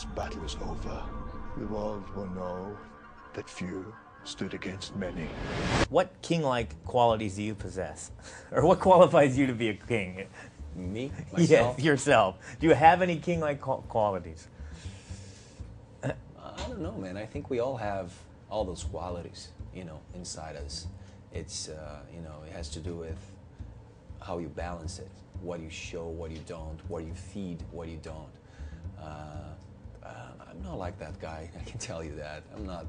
this battle is over, the world will know that few stood against many. What king-like qualities do you possess? Or what qualifies you to be a king? Me? Myself? Yes, yourself. Do you have any king-like qualities? I don't know, man. I think we all have all those qualities, you know, inside us. It's, you know, it has to do with how you balance it, what you show, what you don't, what you feed, what you don't. I'm not like that guy, I can tell you that. I'm not,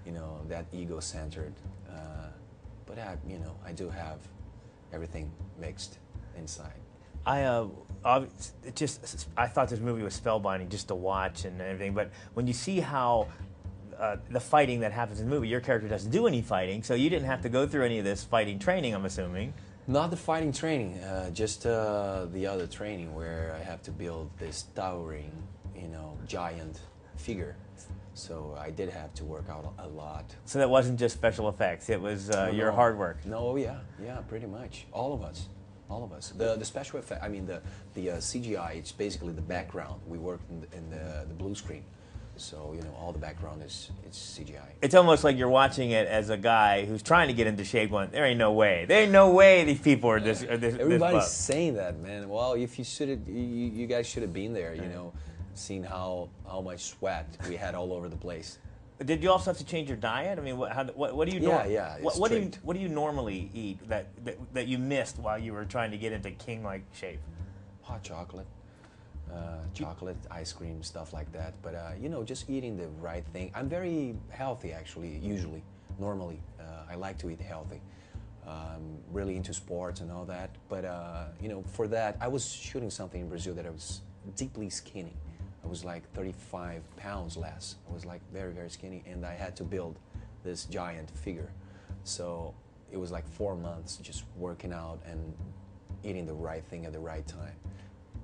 you know, that ego-centered. But you know, I do have everything mixed inside. I thought this movie was spellbinding just to watch and everything, but when you see how the fighting that happens in the movie, your character doesn't do any fighting, so you didn't have to go through any of this fighting training, I'm assuming. Not the fighting training, just the other training where I have to build this towering, you know, giant figure. So I did have to work out a lot. So that wasn't just special effects, it was your hard work. No, yeah, pretty much. All of us. All of us. The special effect, I mean the CGI, it's basically the background. We work in the blue screen. So, you know, all the background it's CGI. It's almost like you're watching it as a guy who's trying to get into shape going, there ain't no way. There ain't no way these people are this Everybody's this saying that, man. Well, if you guys should have been there, you know, seen how much sweat we had all over the place. Did you also have to change your diet? I mean, what do you what do you normally eat that you missed while you were trying to get into king-like shape? Hot chocolate. Chocolate, ice cream, stuff like that. But, you know, just eating the right thing. I'm very healthy, actually, usually, normally. I like to eat healthy. I'm really into sports and all that. But, you know, for that, I was shooting something in Brazil that I was deeply skinny. I was like 35 pounds less. I was like very, very skinny, and I had to build this giant figure. So it was like 4 months just working out and eating the right thing at the right time.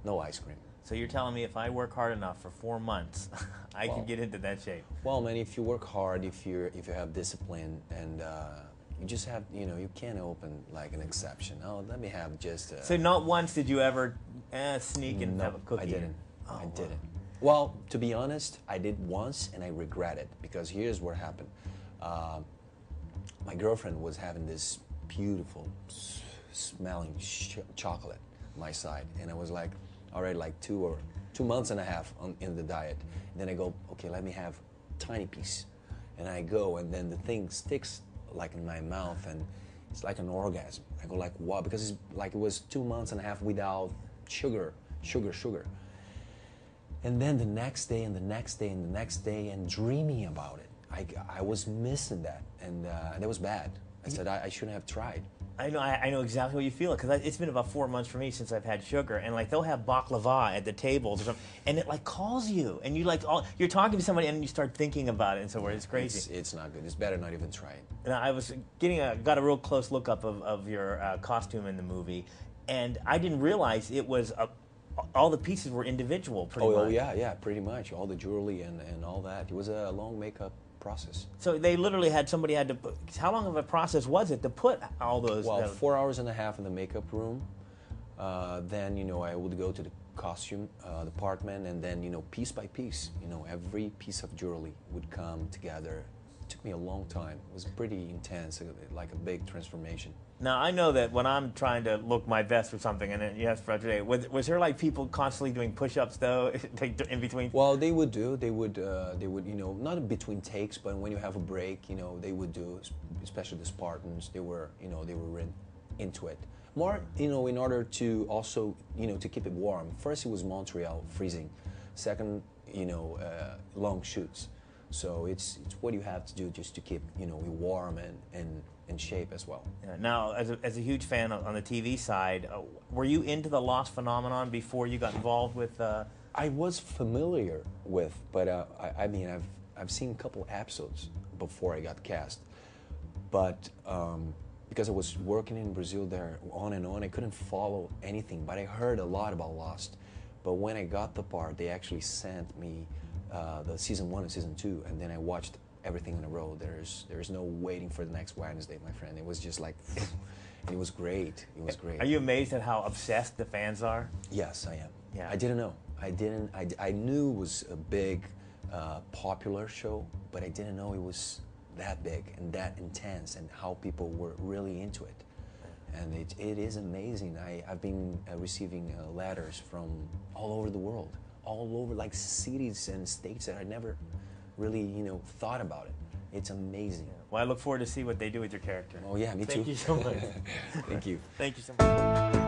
No ice cream. So you're telling me if I work hard enough for 4 months, I can get into that shape? Well, man, if you work hard, if you have discipline, and you just have, you know, you can't open like an exception. Oh, let me have just. So not once did you ever sneak and have a cookie? I didn't. Oh, I didn't. Well, to be honest, I did once, and I regret it because here's what happened. My girlfriend was having this beautiful smelling chocolate on my side, and I was like, all right, like 2 months and a half in the diet. And then I go, okay, let me have a tiny piece. And I go, and then the thing sticks like in my mouth, and it's like an orgasm. I go like, what? Because it's like it was 2 months and a half without sugar. And then the next day, and the next day, and the next day, and dreaming about it. I was missing that, and that was bad. I said I shouldn't have tried. I know exactly what you feel, because it's been about 4 months for me since I've had sugar, and like they'll have baklava at the tables or something, and it like calls you, and you like you're talking to somebody, and you start thinking about it, and so it's crazy. It's not good. It's better not even try it. And I was got a real close look up of your costume in the movie, and I didn't realize it was all the pieces were individual. Pretty much. Oh yeah, pretty much. All the jewelry and all that. It was a long makeup process. So they literally had somebody had to put, how long of a process was it to put all those? Well, 4 hours and a half in the makeup room. Then, you know, I would go to the costume department, and then, you know, piece by piece, you know, every piece of jewelry would come together. It took me a long time. It was pretty intense, like a big transformation. Now, I know that when I'm trying to look my best for something, and then you asked for today, was there like people constantly doing push-ups though, in between? Well, they would, you know, not in between takes, but when you have a break, you know, they would do, especially the Spartans, they were into it. More, you know, in order to also, you know, to keep it warm. First, it was Montreal, freezing. Second, you know, long shoots. So it's what you have to do just to keep, you know, warm and in shape as well. Yeah. Now, as a huge fan on the TV side, were you into the Lost phenomenon before you got involved with? I was familiar with, but I mean, I've seen a couple episodes before I got cast, but because I was working in Brazil there on and on, I couldn't follow anything. But I heard a lot about Lost. But when I got the part, they actually sent me the season 1 and season 2, and then I watched everything in a row. There's no waiting for the next Wednesday, my friend. It was just like, and it was great. It was great. Are you amazed at how obsessed the fans are? Yes, I am. Yeah. I didn't know. I knew it was a big, popular show, but I didn't know it was that big and that intense, and how people were really into it. And it is amazing. I've been receiving letters from all over the world, all over, like cities and states that I never really, thought about it. It's amazing. Well, I look forward to see what they do with your character. Oh yeah, me too. Thank you so much. Thank you. Thank you so much.